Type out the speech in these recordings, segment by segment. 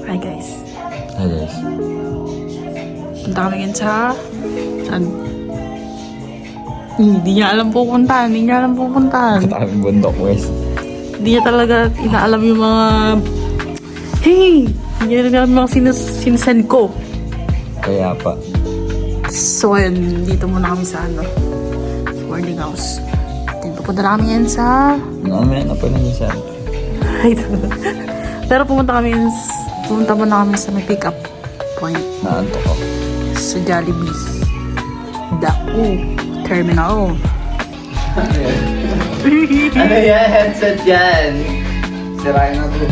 Hi guys. Hi guys. Punta kami ngayon sa... Saan? Hindi niya alam pupuntahan. Kataming bundok guys. Hindi niya talaga inaalam yung mga... Hey! Hindi niya alam yung mga sinisend ko. Kaya pa. So ayun, dito muna kami sa ano. Sa boarding house. Then pupunta na kami ngayon sa... Ano yan? Apa na niya Pero pumunta muna kami sa may pick-up point. Naanto ko. Sa Jollibee. Terminal. Ano yan? Headset yan. Sirain na to.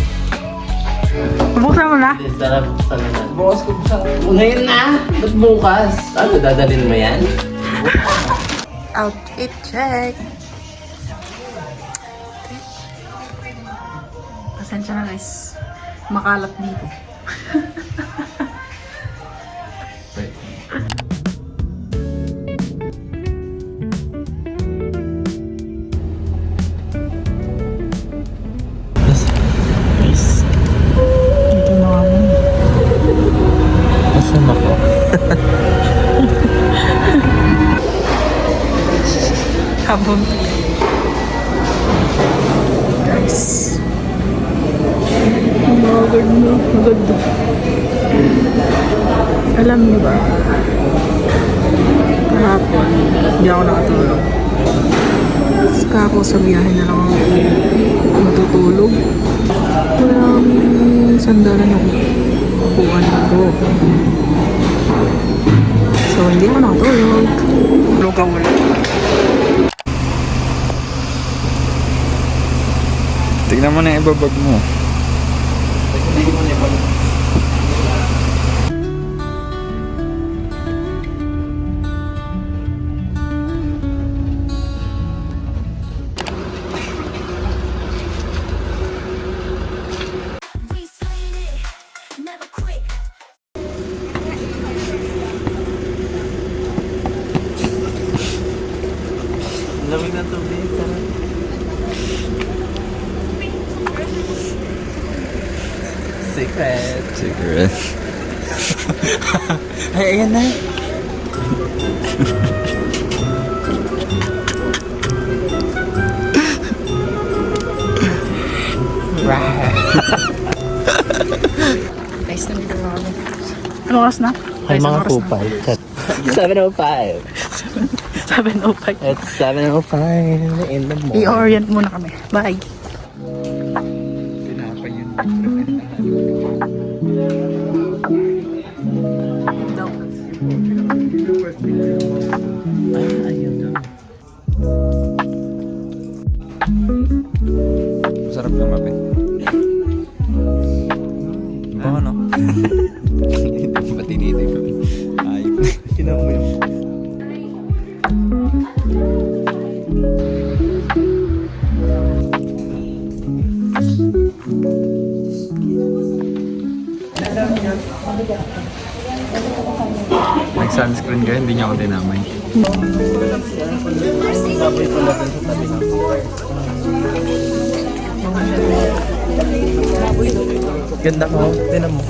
Buksan mo na. Sarap sa naman. Bukas ko sa... Ngayon na! Ba't bukas? Ano, dadalhin mo yan? Outfit check. Pasensya na guys. Makalat dito. Nice. Dito na kami. Asan ako? Habang. Guys. Maganda. Alam niyo ba? Kahapon, hindi ako nakatulog. Saka ako sa biyahe na lang ako matutulog. Walang sandalan yung kukuhan ko. So, hindi ako nakatulog. Tulog ka ulit. Tignan mo na yung ibabag mo. Lamig na tubig. Sarap. Secret. Ay, ayan na. Guys, nandito na kami. Anong oras na? Ay, mga anong oras kupal. 7:05. 7:05. It's 7:05 in the morning. I-orient muna kami. Bye. Pinapay yun. Daw. Ayun na. Masarap yung mape. Baka no? Ba't tinitay pa? Ayop. Kinamoy. Nag-sunscreen ka, hindi niya ako tinamay. Ganda ko. Tinan mo.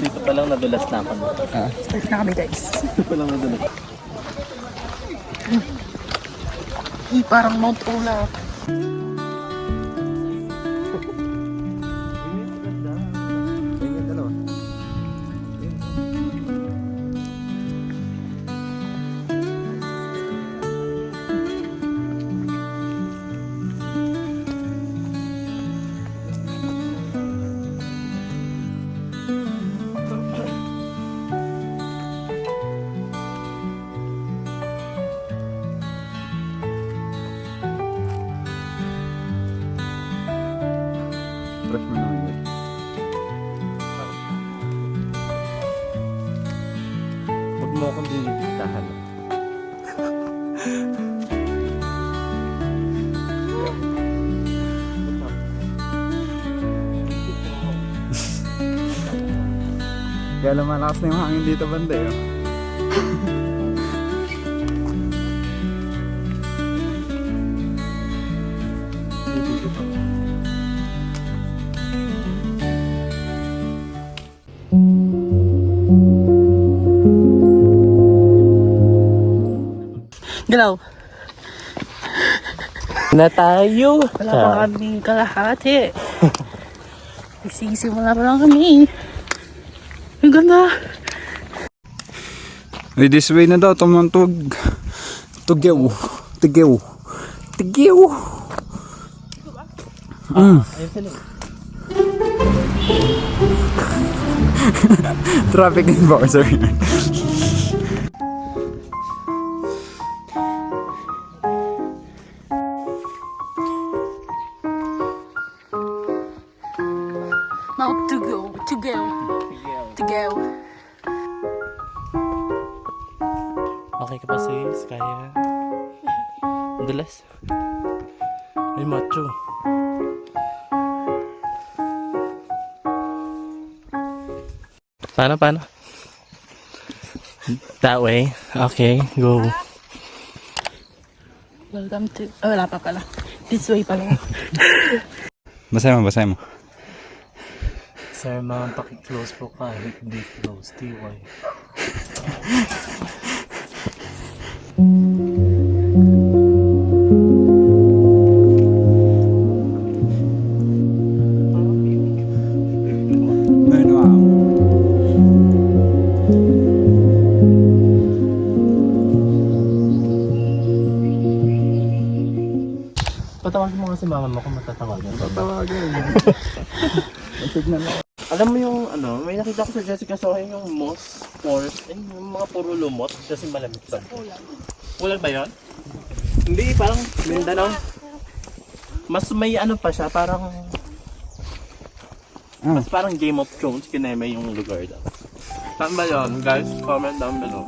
Dito pa lang nadulas na ako. Start na kami guys. Dito pa lang nadulas. Parang Mount Ula. mo akong dinidiktahan. Kaya lumalakas na yung hangin dito banda eh. Galaw. Na tayo! Wala pa kaming kalahati. Nagsisimula pa lang kami. Ang ganda. Hey, this way na daw, tumantog. Tugyaw. Tugyaw. Tugyaw. Traffic enforcer. Now to go. To go. To go. Okay ka pa sis? Kaya? Ang dulas. Ay, macho. Paano? That way? Okay, go. Welcome to... Oh, wala pa pala. This way pala. Basay mo. Sir, ma'am, paki-close po kahit hindi close. TY. Patawagin mo nga si mama mo kung matatawagan. Alam mo yung may nakita ko sa Jessica Sohe yung moss forest, yung mga puro lumot kasi malamig pa. Ulan ba yun? Hindi, parang Mindanao. Mas may pa siya, parang mas parang Game of Thrones, kineme yung lugar daw. Saan ba yun? Guys, comment down below.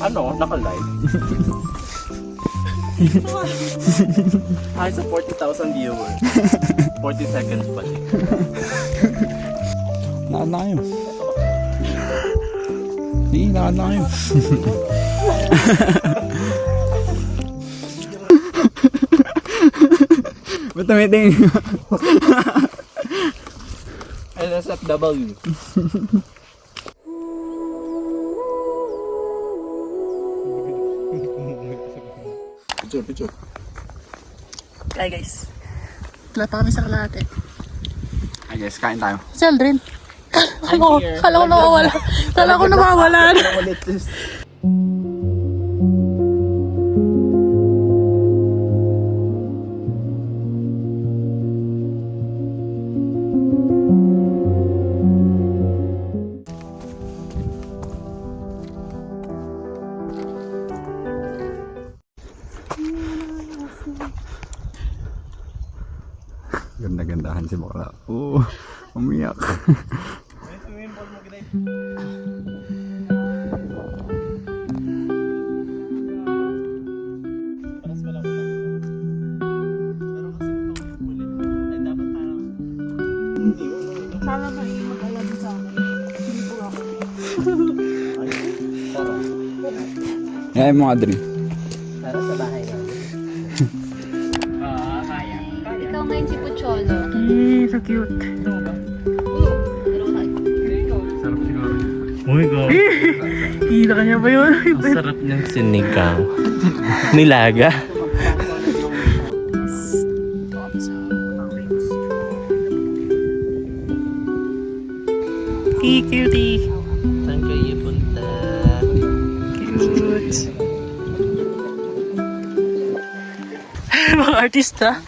Naka-live. Hi sa 40,000 viewers. 40 seconds pa siya. Naan na kayo. Hindi, naan na kayo. Ba't tumitingin? NSFW. Picture. Hi guys. Wala pa kami sa kalahati. Ay guys, kain tayo. Si Aldrin. Kala ko nawawala. Kala ko nawawala. Ganda-gandahan si Bakla. Umiyak. Sana ba mag-alam sa akin? Hindi po ako. Yan mo, Adri. Para sa bahay namin. Ikaw ngayon si Pucholo. So cute. Sarap siguro. Oh my God. Kita ka niya ba yun? Ang sarap niyang sinigang. Nilaga. Cutie. Saan kayo punta? Cute. Mga artista.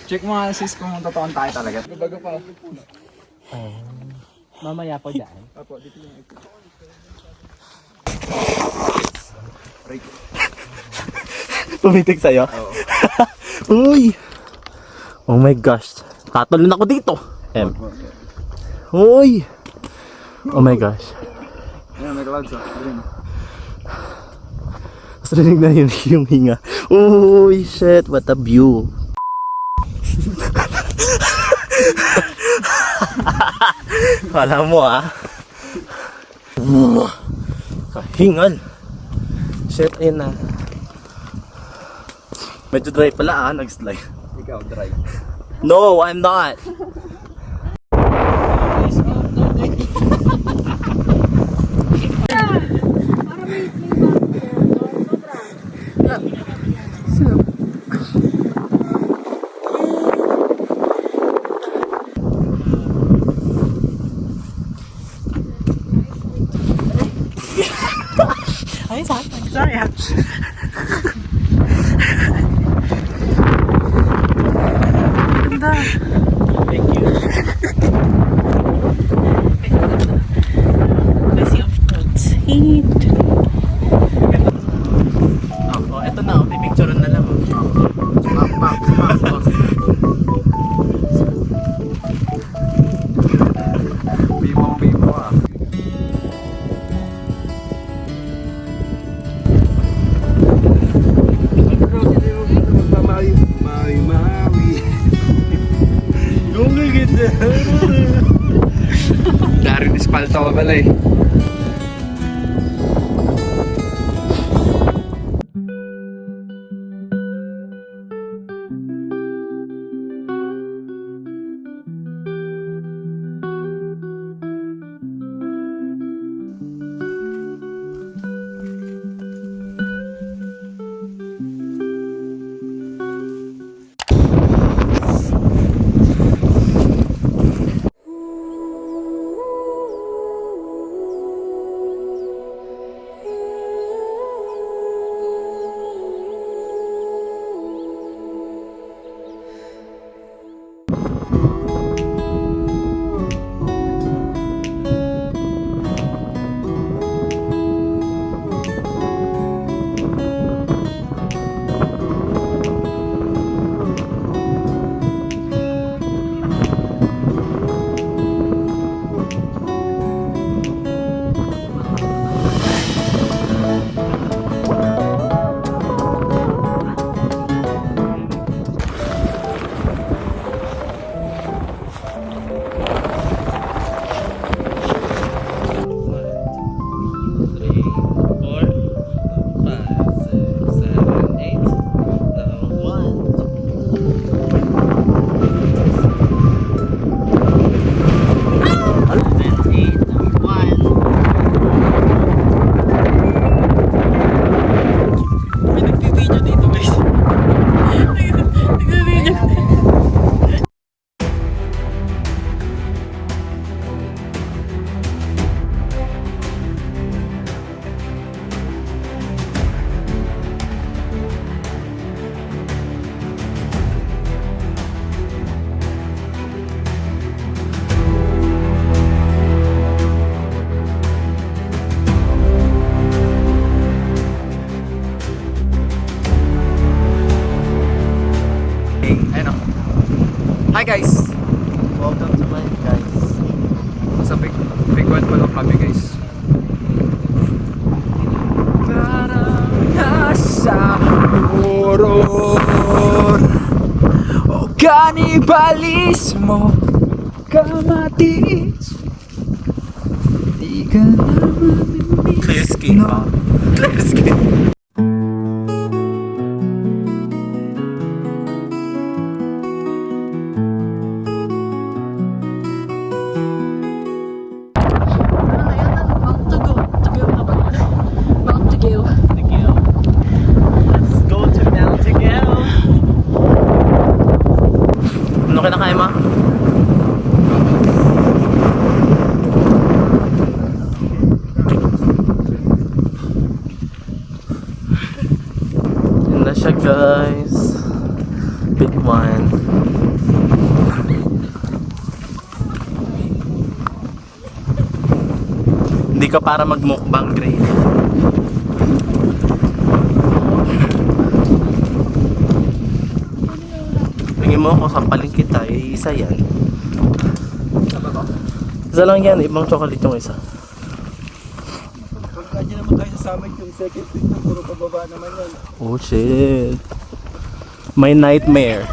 Check mo nga sis kung totoong tayo talaga. Bago pa. Mamaya po dyan. Apo, dito yung ito. Pumitik sa'yo? Oo. Uy! Oh my gosh. Tatalon ako dito. Uy! Oh my gosh. Ayan, may clouds ah. Green. Mas rinig na yun yung hinga. Uy, shit, what a view. Kala mo ah. Hingal. Shit, ayun na. Medyo dry pala ah, nag-slide. Ikaw, dry. No, I'm not. Thank you. Oh, eto na, oh, pipicturean na lang. Bimo ah. Dari di spalto ka pala eh. Hi guys! Welcome to my guys. Sa big one pa lang kami guys. Nasa horror o kanibalismo kamatis di ka naman Clear skin pa. Clear skin. Let's go to Mount Tiguew. Ano kinakain mo? Yan na siya guys. Big one. Hindi ka para magmukbang, Gray. Tingin mo ako, sampalin kita, isa yan. Isa lang yan, ibang chocolate yung isa. Pagka dyan naman tayo sa summit, yung second week na puro pababa naman yan. Oh shit. My nightmare.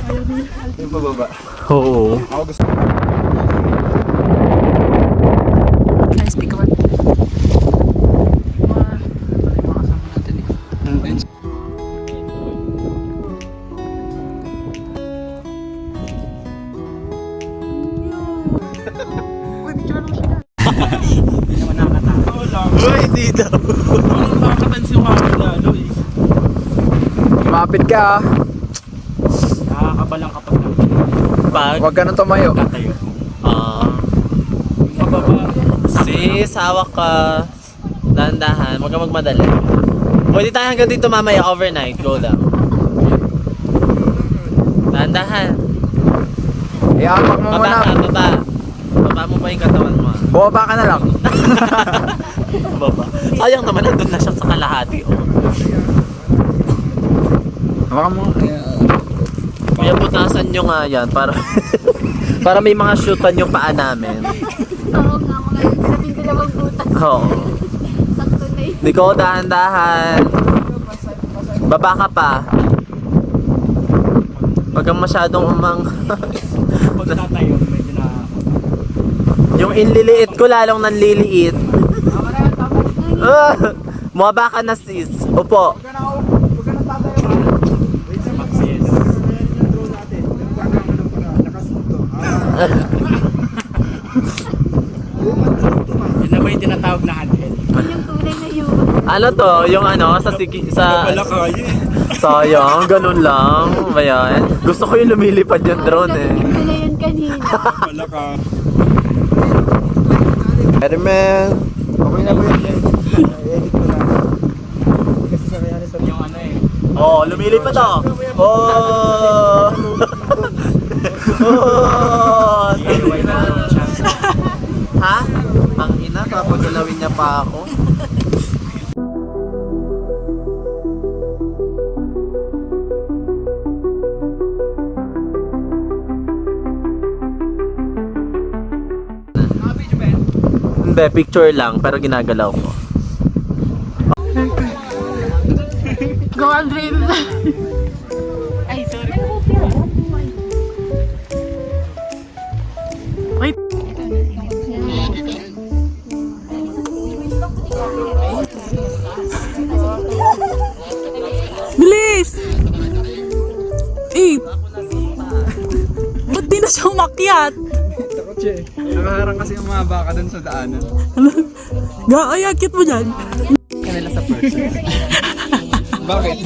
Yung pababa. Oo. Ako gusto. Nice pick up. Uy, hindi daw. Nakakatansi yung kapit na ano eh. Kumapit ka ah. Nakakabalang kapag pag Huwag ka nang tumayo. tatayo. Sis, hawak ka. Dahan-dahan, huwag kang magmadali. Pwede tayo hanggang dito mamaya overnight. Go lang. Dahan-dahan. Ihapak mo Baba muna. ka, baba. Baba mo pa yung katawan mo. Bumaba ka na lang. Baba. Sayang naman, nandun na siya sa kalahati. Oh. Hawakan mo. Kaya butasan nyo nga yan para para may mga shootan yung paa namin. Oo nga, mga pinapindalawang butas. Oo. Sakto na yun. Nico, dahan-dahan. Baba ka pa. Huwag kang masyadong umang... Pag tatayo, medyo na... Yung inliliit ko lalong nanliliit. Mababa ka na sis. Upo. Huwag ka na tatayo. Wait sa mag-sis. Yung drone natin. Nakasunto. Yun na ba yung tinatawag na handheld? Yun yung tunay na yun. Ano to? Yung ano? Sa sige... Sa... Wala kaya eh. Sayang, ganun lang. Ba yan? Gusto ko yung lumilipad yung drone eh. Sabihin ko na yun kanina. Wala ka. Spider-Man. Okay na ba yun? I-edit ko na. Kasi kakayanin sa yung ano eh. Oh, lumilipad ako. Oh! Oh! Ha? Ang ina, papagalawin niya pa ako. Hindi, picture lang, pero ginagalaw ko. Go Aldrin. Ay, sorry. Wait. Bilis! Eh! Ba't di na siya umakyat? Takot siya eh. Nakaharang kasi yung mga baka dun sa daanan. Gaayakit mo dyan. Kanila sa person. Bakit?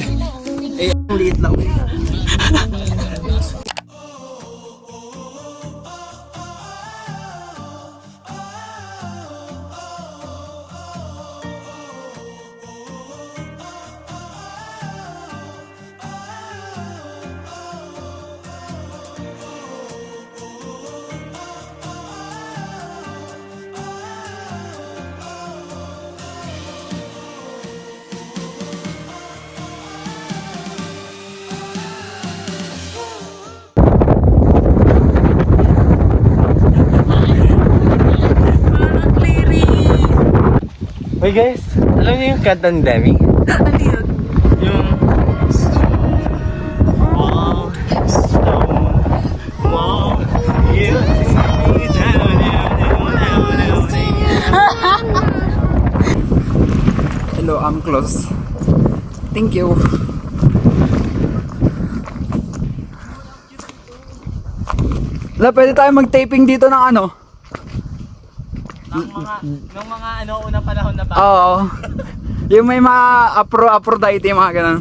Eh, ang liit lang. Parang clearing. Hey guys, alam niyo yung kantang Demi? Ano yun? Yung... Wow, stone, wow, you see, Hello, I'm close. Thank you. Wala, pwede tayo mag-taping dito ng ano? Nung mga ano, unang panahon na ba? Oo. Yung may mga Aphrodite, mga ganun.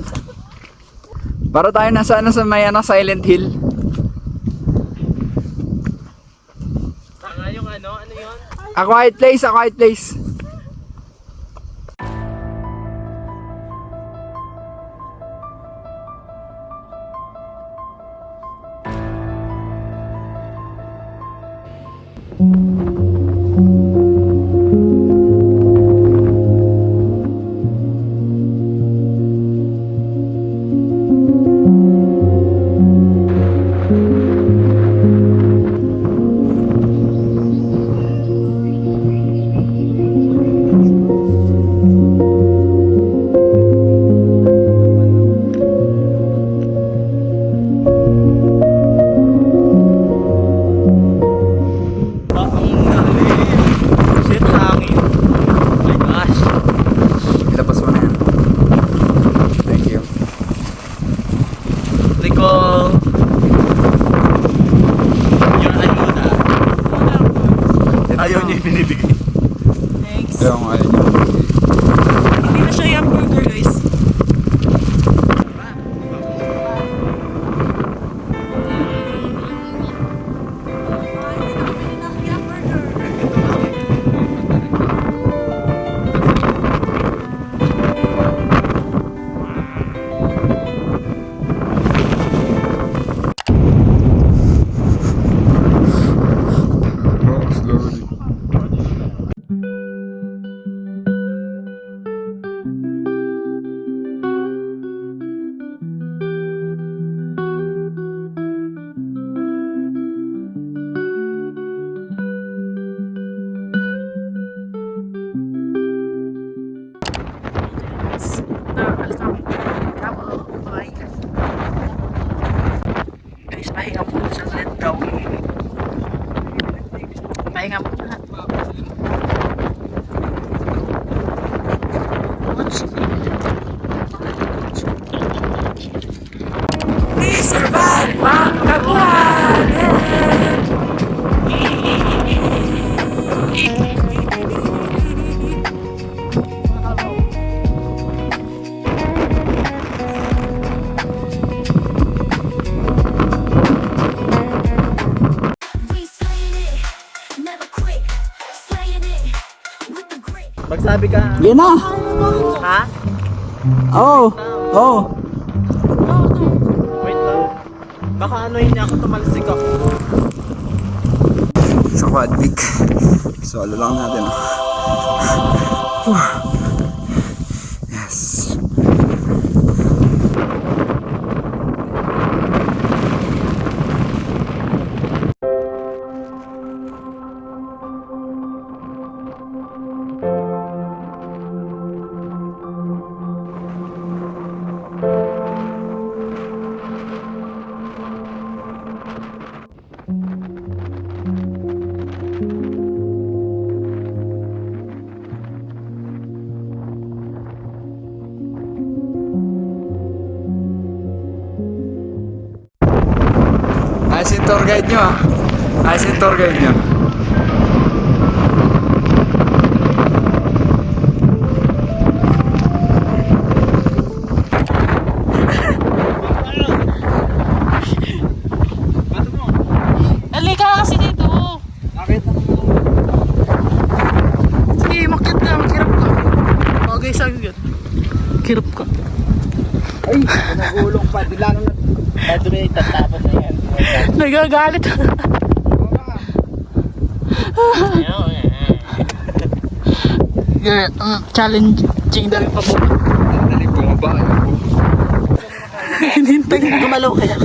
Para tayo nasa ano, sa may ano, Silent Hill. Saka yung ano yun? A quiet place, a quiet place. Shit, hangin. Oh my gosh. Ilabas mo na yan. Thank you. Nicole. Yung ayuda. Ayaw niya yung binibigay. Thanks. Ito yung alin yung Hindi na siya yung burger, guys. slowly. Guys, pahinga po sa ulit daw. Pahinga po na. Please survive ang kabuhayan! We slaying it, never quit, slaying it with the grit. Magsabi ka. Yan na! Ha? Oh! Oh! Wait lang. Baka ano hindi ako tumalsik ako. Sa quad peak. Solo lang natin. Yes. Ayos yung tour guide nyo ah. Ayos yung tour guide nyo. Halika kasi dito. Sige, makyat ka, maghirap ka. Okay, sagad. Kirap ka. Ay, nagulong pa. Di lalo na. Ito na itatapon na yan. Nagagalit. Yeah, challenging daw yung pababa. Dali bumaba. Hinintay. Gumalaw kaya.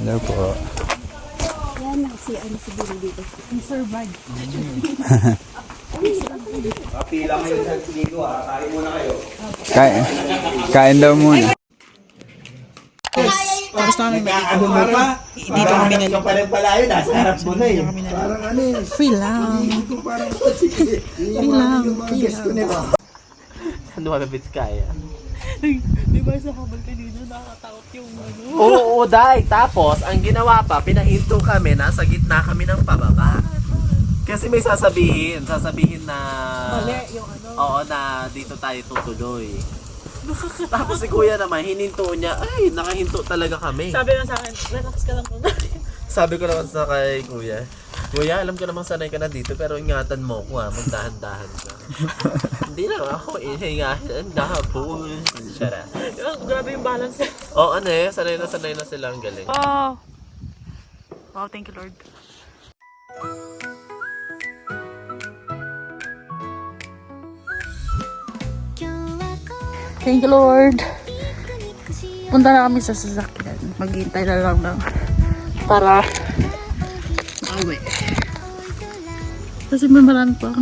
Hello po. Yan, si Billy dito. Ang survive. Kain daw muna. Tapos namin dito kami nila. Free lang. Free lang. Ano malapit kaya? Di ba sa habang kanina nakatakot yung ano? Oo, dahil. Tapos, ang ginawa pa, pinahinto kami, nasa gitna kami ng pababa. Kasi may sasabihin na... Mali yung ano. Oo, na dito tayo tutuloy. Tapos si kuya naman, hininto niya, ay, nakahinto talaga kami. Sabi lang sa akin, relax ka lang muna. Sabi ko naman sa kay kuya, Kuya, alam ko namang sanay ka na dito, pero ingatan mo ko magdahan-dahan ka. Hindi lang ako ingatan, dahapon. Charot. Grabe yung balance. Oo, ano eh, sanay na sila, ang galing. Oh. Wow, thank you, Lord. Thank you, Lord. Punta na kami sa sasakyan. Maghihintay na lang ng para pauwi. Kasi may marami pang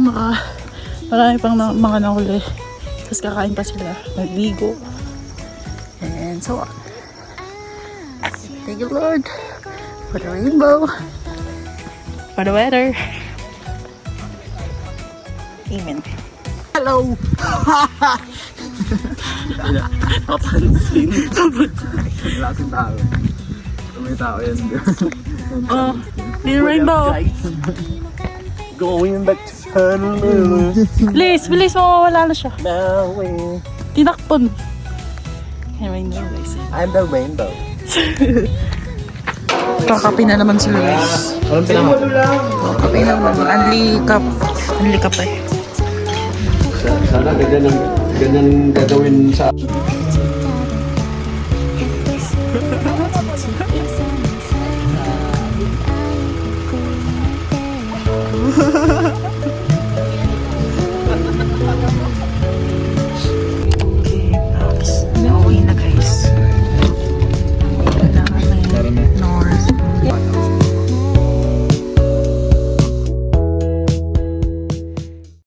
mga nahuli. Tapos kakain pa sila. Nagligo. And so on. Thank you, Lord. For the rainbow. For the weather. Amen. Hello! Papansin. Wala kasing tao. Kung may tao yan. Oh, the rainbow. Going back to Honolulu. Please, bilis, mawawala na siya. Now we... Tinakpon. Yung rainbow, guys. I'm the rainbow. Kakape na naman sila, guys. Walang pinaka. Kakape na naman. Unli cup eh. Sana ganyan gagawin sa